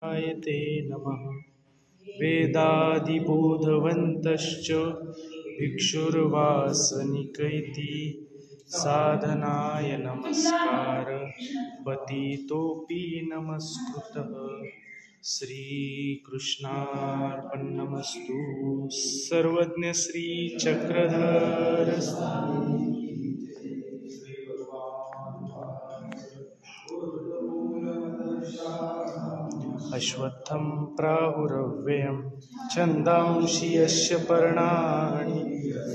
ते नमः। वेदादिबोधवन्तश्च भिक्षुर्वासनिकैति साधनाय नमस्कार पतितोऽपि नमस्कृतः। श्रीकृष्णार्पणमस्तु। सर्वज्ञ श्री चक्रधर अश्वत्थं प्राहुरव्ययं छन्दांसि यस्य पर्णानि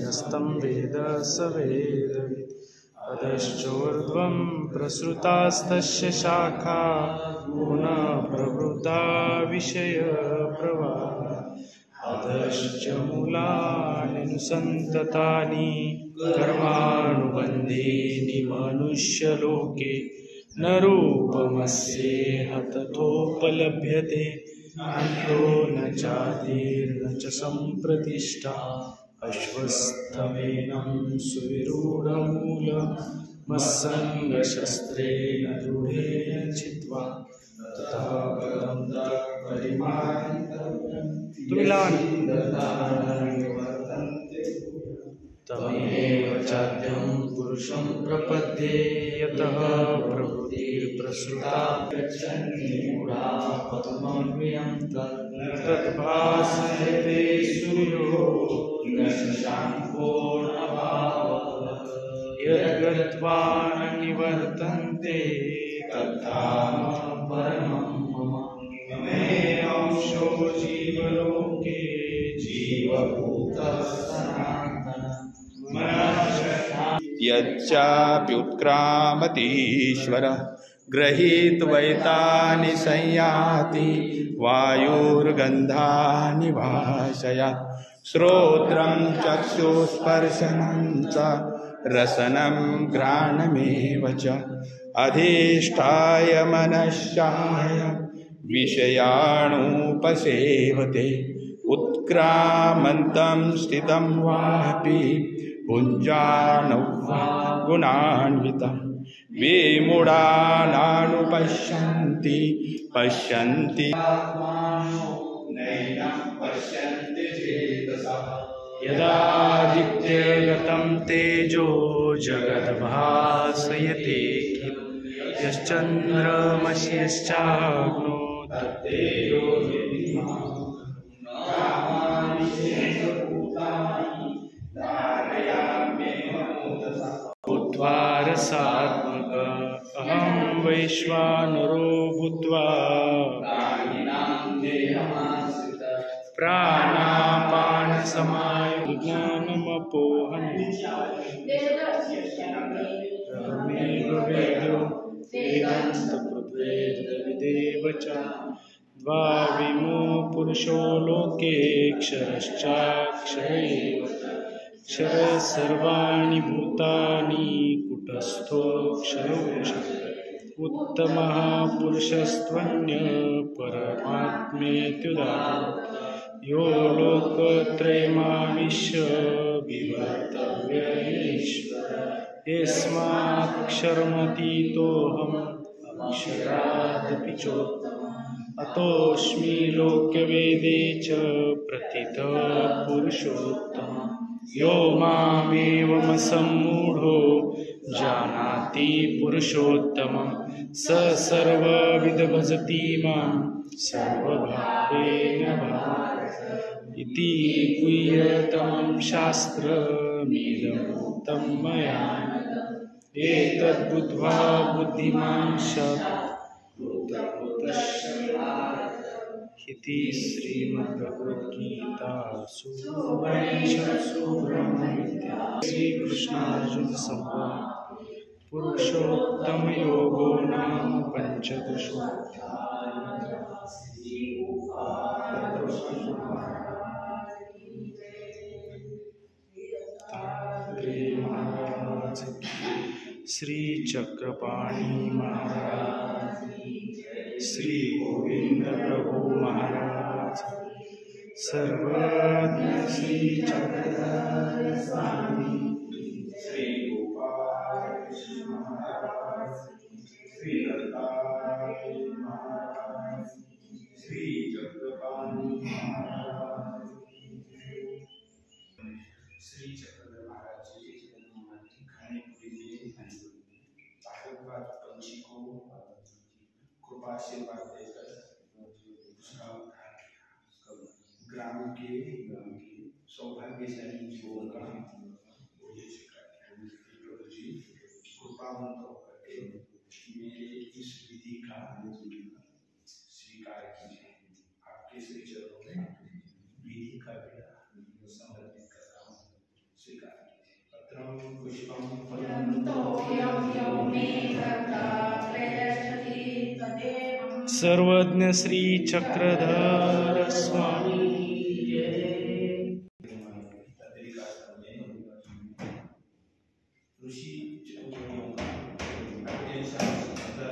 यस्तं वेद स वेदवित्। अधश्चोर्ध्वं प्रसृतास्तस्य शाखा पुनः प्रवृद्धा विषयप्रवाह। अधश्च मूलानि अनुसन्ततानि कर्मानुबन्धेनि मनुष्यलोके न रूपमस्येह तथोपलभ्यते। अन्तो न चादिर्न च सम्प्रतिष्ठा। अश्वस्थमेनं सुविरूढमूलमस्सङ्गशस्त्रेण दृढेन चित्वा ततः पदं तमेव चाद्यं पुरुषं प्रपद्ये यतः प्रवृत्तिर्प्रसृता गच्छन्ति मूढा पद्ममव्ययं तद्भासयते सूर्यो न शशाङ्को न पावकः। यद्गत्वा न निवर्तन्ते तद्धाम परमं मम। ममेवांशो जीवलोके जीवभूतः सनातनः। यच्चाप्युत्क्रामतीश्वरः गृहीत्वैतानि संयाति वायुर्गन्धानि भाषयात्। श्रोत्रं चक्षुस्पर्शनं च रसनं घ्राणमेव च अधिष्ठाय मनश्चाय विषयाणुपसेवते। उत्क्रामन्तं स्थितं वापि पुञ्जानौ वा गुणान्वितं विमूढानानुपश्यन्ति पश्यन्ति नैनं पश्यन्ति चेतसः। यदादित्यगतं तेजो जगद्भासयते यश्चन्द्रमसि यश्चाग्नो तत्तेजो भूत्वा रसात्मक अहं वैश्वानरो भूत्वा प्राणापानसमायुज्ञानमपोहम् अहमेव वेद्यो वेदान्तकृद्वेदविदेव च। द्वाविमो पुरुषो लोके क्षरश्चाक्षर एव च। क्षरः सर्वाणि भूतानि कूटस्थोऽक्षरोऽक्षरः। उत्तमः पुरुषस्त्वन्यः परमात्मेत्युदाहृतः। यो लोकत्रयमाविश्य विवर्तव्य ईश्वरः। यस्माक्षरमतीतोऽहम् अक्षरादपि चोत्तमः। अतोऽस्मि लोकवेदे च प्रथितः पुरुषोत्तमः। यो मामेवमसम्मूढो जानाति पुरुषोत्तमं स सर्वविद भजति मां सर्वभावेन भारत। इति गुह्यतमं शास्त्रमिदमुक्तं मया एतद्बुद्ध्वा बुद्धिमान् इति श्रीमद्भगवद्गीतासु उपनिषत्सु ब्रह्मविद्यायां श्रीकृष्णार्जुनसंवादे पुरुषोत्तमयोगो नाम पञ्चदशोऽध्यायः। श्री चक्रपाणि महाराज, श्री गोविंद प्रभु महाराज, सर्वज्ञ श्री चक्रधर स्वामी, श्री गोपाल कृष्ण महाराज, श्री लताई महाराज, के सौभाग्यशाली जीवों का जी कृपावंत होकर के मेरे इस विधि का स्वीकार कीजिए। आपके श्री चरणों में विधि का बेड़ा समर्पित कर रहा हूँ, स्वीकार कीजिए। पत्रम पुष्पम फलम सर्वज्ञ श्री चक्रधर स्वामी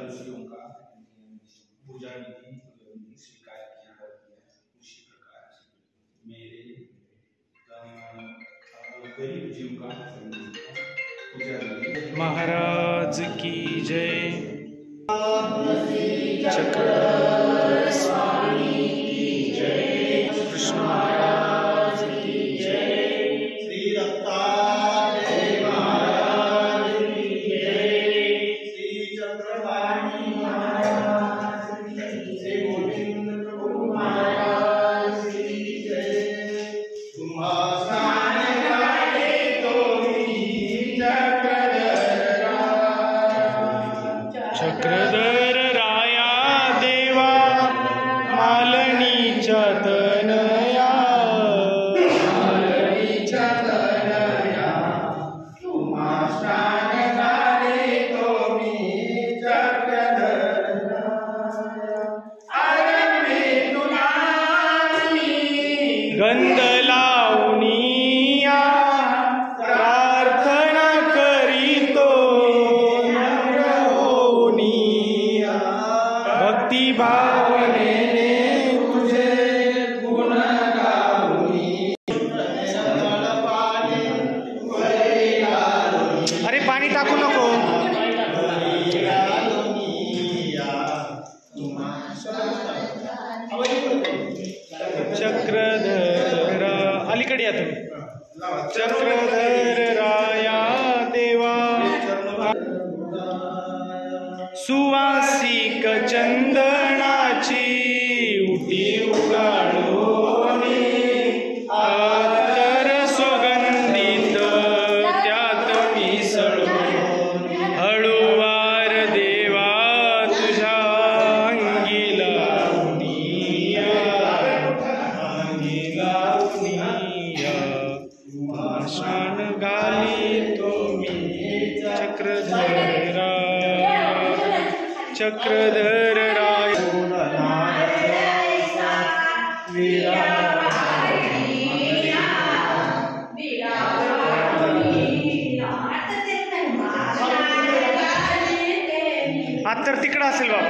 ऋषियों का पूजा विधि स्वीकार किया उसी प्रकार मेरे गरीब जीव का पूजा विधि महाराज की जय। चक्रधर स्वामी की जय। कृष्ण महाराज की जय। श्री दत्तात्रेय महाराज की जय। श्री चक्रपाणी महाराज की जय। श्री गोविंद प्रभु महाराज की जय। तुम्हारा गाए तो चक्रधर राया देवा मालनीच्या तनया गंध लावनिया प्रार्थना करीतो नम्र होनिया भक्ती भावनेने तुझे गुण गाऊनी। अरे पाणी टाकू नको। चक्रधर अलीकडे या तुम्ही। चक्रधर राया देवा सुवासिक चंदनाची उटी उगाळोनी अत्तर सुगंधित त्यात मिसळून हळूवार देवा तुझ्या अंगी लावनिया शान गाली तुम्ही चक्रधरा चक्रधर राय आता तिकडं असेल बाबा।